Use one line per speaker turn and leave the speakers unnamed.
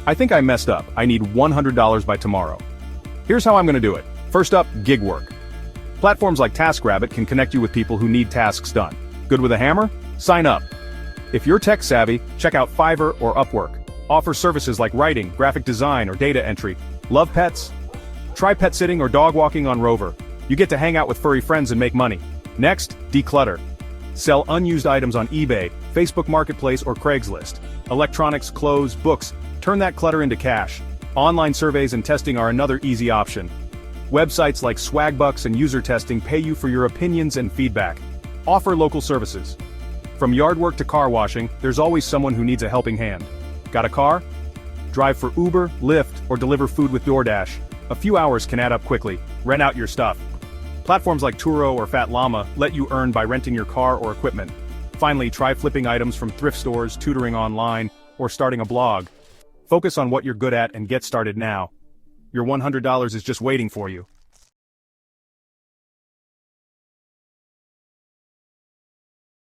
I think I messed up. I need $100 by tomorrow. Here's how I'm gonna do it. First up, gig work. Platforms like TaskRabbit can connect you with people who need tasks done. Good with a hammer? Sign up. If you're tech savvy, check out Fiverr or Upwork. Offer services like writing, graphic design, or data entry. Love pets? Try pet sitting or dog walking on Rover. You get to hang out with furry friends and make money. Next, declutter. Sell unused items on eBay, Facebook Marketplace, or Craigslist. Electronics, clothes, books, turn that clutter into cash. Online surveys and testing are another easy option. Websites like Swagbucks and User Testing pay you for your opinions and feedback. Offer local services. From yard work to car washing, there's always someone who needs a helping hand. Got a car? Drive for Uber, Lyft, or deliver food with DoorDash. A few hours can add up quickly. Rent out your stuff. Platforms like Turo or Fat Llama let you earn by renting your car or equipment. Finally, try flipping items from thrift stores, tutoring online, or starting a blog. Focus on what you're good at and get started now. Your $100 is just waiting for you.